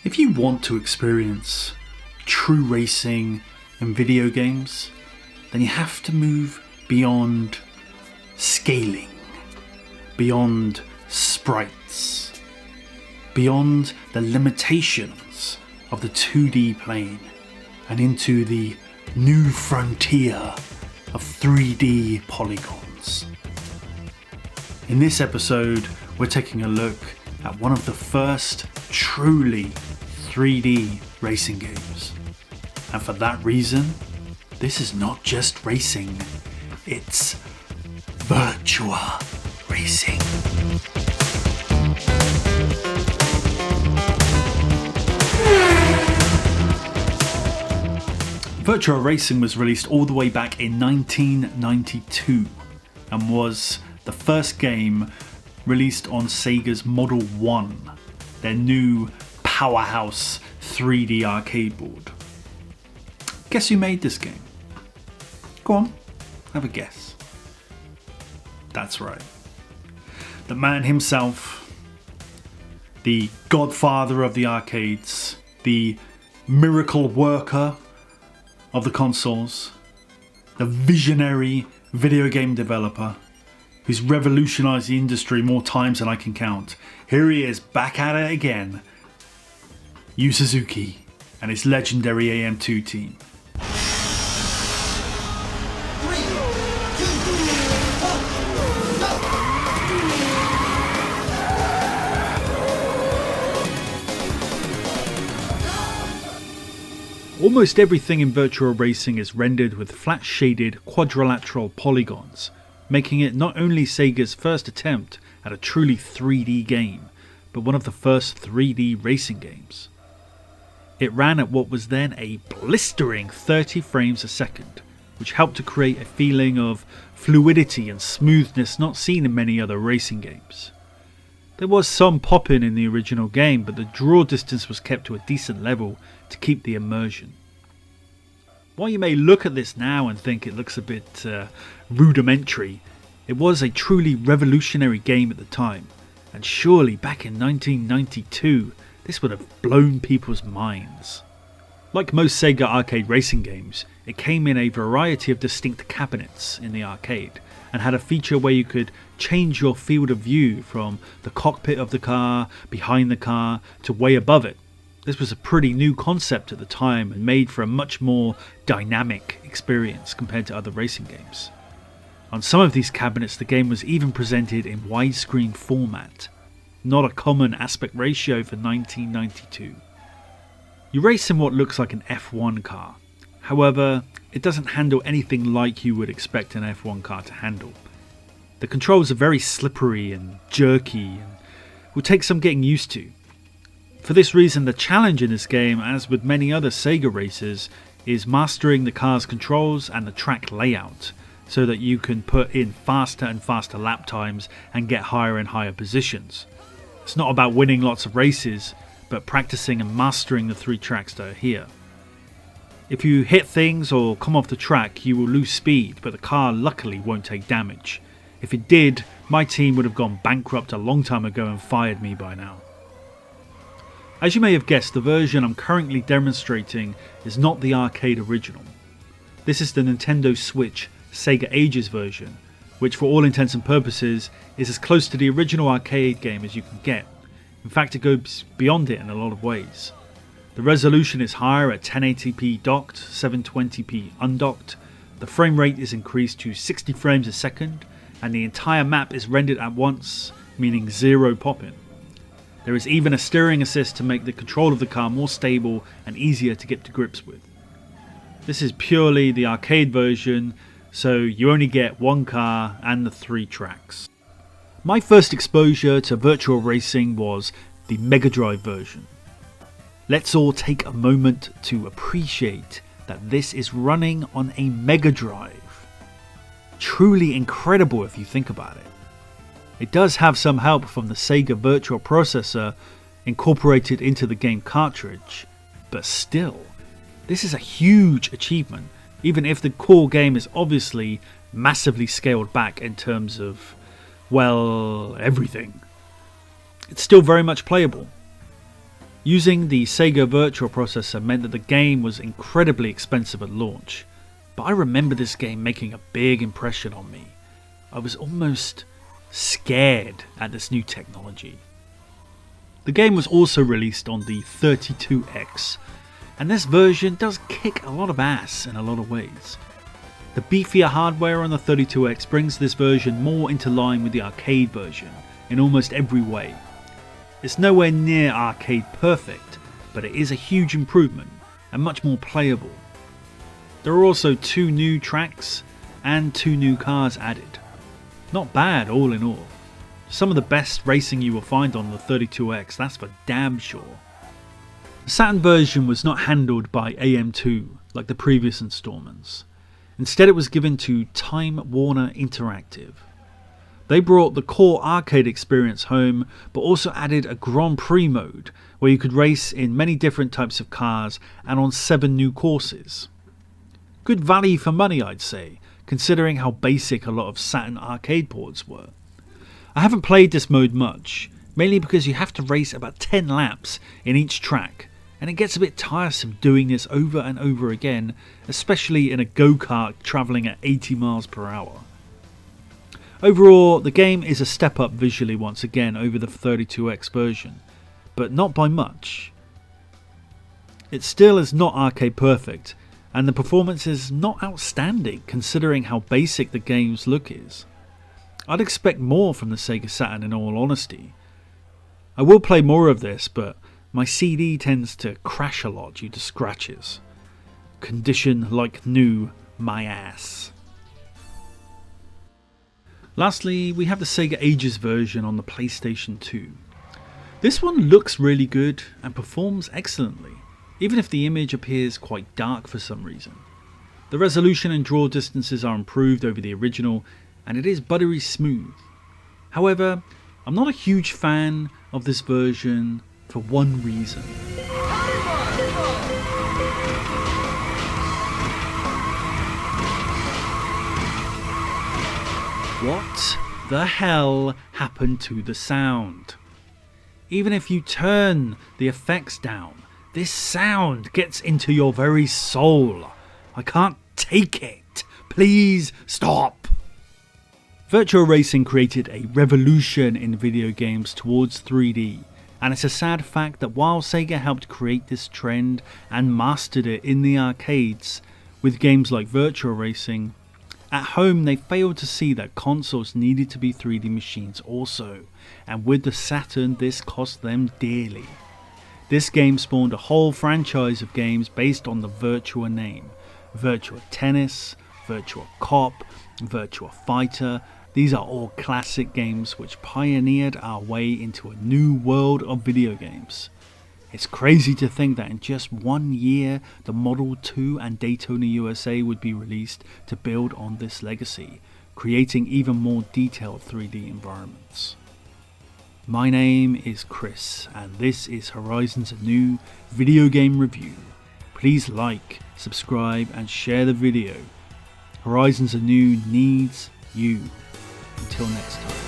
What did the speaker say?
If you want to experience true racing in video games, then you have to move beyond scaling, beyond sprites, beyond the limitations of the 2D plane and into the new frontier of 3D polygons. In this episode, we're taking a look at one of the first truly 3D racing games. And for that reason, this is not just racing, it's Virtua Racing. Virtua Racing was released all the way back in 1992 and was the first game released on Sega's Model 1, their new powerhouse 3D arcade board. Guess who made this game? Go on, have a guess. That's right. The man himself, the godfather of the arcades, the miracle worker of the consoles, the visionary video game developer who's revolutionized the industry more times than I can count. Here he is, back at it again. Yu Suzuki and his legendary AM2 team. Almost everything in Virtua Racing is rendered with flat-shaded quadrilateral polygons, making it not only Sega's first attempt at a truly 3D game, but one of the first 3D racing games. It ran at what was then a blistering 30 frames a second, which helped to create a feeling of fluidity and smoothness not seen in many other racing games. There was some pop-in in the original game, but the draw distance was kept to a decent level to keep the immersion. While you may look at this now and think it looks a bit rudimentary, it was a truly revolutionary game at the time, and surely back in 1992 this would have blown people's minds. Like most Sega arcade racing games, it came in a variety of distinct cabinets in the arcade, and had a feature where you could change your field of view from the cockpit of the car, behind the car, to way above it. This was a pretty new concept at the time and made for a much more dynamic experience compared to other racing games. On some of these cabinets, the game was even presented in widescreen format, not a common aspect ratio for 1992. You race in what looks like an F1 car. However, it doesn't handle anything like you would expect an F1 car to handle. The controls are very slippery and jerky and will take some getting used to. For this reason, the challenge in this game, as with many other Sega races, is mastering the car's controls and the track layout so that you can put in faster and faster lap times and get higher and higher positions. It's not about winning lots of races, but practicing and mastering the 3 tracks that are here. If you hit things or come off the track, you will lose speed, but the car luckily won't take damage. If it did, my team would have gone bankrupt a long time ago and fired me by now. As you may have guessed, the version I'm currently demonstrating is not the arcade original. This is the Nintendo Switch Sega Ages version, which for all intents and purposes is as close to the original arcade game as you can get. In fact, it goes beyond it in a lot of ways. The resolution is higher at 1080p docked, 720p undocked, the frame rate is increased to 60 frames a second, and the entire map is rendered at once, meaning zero pop-in. There is even a steering assist to make the control of the car more stable and easier to get to grips with. This is purely the arcade version, so you only get one car and the 3 tracks. My first exposure to Virtua Racing was the Mega Drive version. Let's all take a moment to appreciate that this is running on a Mega Drive. Truly incredible if you think about it. It does have some help from the Sega Virtual Processor incorporated into the game cartridge, but still, this is a huge achievement, even if the core game is obviously massively scaled back in terms of, well, everything. It's still very much playable. Using the Sega Virtual processor meant that the game was incredibly expensive at launch, but I remember this game making a big impression on me. I was almost scared at this new technology. The game was also released on the 32X, and this version does kick a lot of ass in a lot of ways. The beefier hardware on the 32X brings this version more into line with the arcade version in almost every way. It's nowhere near arcade perfect, but it is a huge improvement and much more playable. There are also 2 new tracks and 2 new cars added. Not bad all in all. Some of the best racing you will find on the 32X, that's for damn sure. The Saturn version was not handled by AM2 like the previous installments. Instead it was given to Time Warner Interactive. They brought the core arcade experience home, but also added a Grand Prix mode where you could race in many different types of cars and on 7 new courses. Good value for money, I'd say, considering how basic a lot of Saturn arcade ports were. I haven't played this mode much, mainly because you have to race about 10 laps in each track, and it gets a bit tiresome doing this over and over again, especially in a go-kart travelling at 80 miles per hour. Overall, the game is a step up visually once again over the 32X version, but not by much. It still is not arcade perfect, and the performance is not outstanding considering how basic the game's look is. I'd expect more from the Sega Saturn in all honesty. I will play more of this, but my CD tends to crash a lot due to scratches. Condition like new, my ass. Lastly, we have the Sega Ages version on the PlayStation 2. This one looks really good and performs excellently, even if the image appears quite dark for some reason. The resolution and draw distances are improved over the original, and it is buttery smooth. However, I'm not a huge fan of this version for one reason. What the hell happened to the sound? Even if you turn the effects down, this sound gets into your very soul. I can't take it. Please stop. Virtua Racing created a revolution in video games towards 3D, and it's a sad fact that while Sega helped create this trend and mastered it in the arcades with games like Virtua Racing, at home they failed to see that consoles needed to be 3D machines also, and with the Saturn this cost them dearly. This game spawned a whole franchise of games based on the Virtua name. Virtua Tennis, Virtua Cop, Virtua Fighter. These are all classic games which pioneered our way into a new world of video games. It's crazy to think that in just 1 year the Model 2 and Daytona USA would be released to build on this legacy, creating even more detailed 3D environments. My name is Chris, and this is Horizons Anew video game review. Please like, subscribe and share the video. Horizons Anew needs you. Until next time.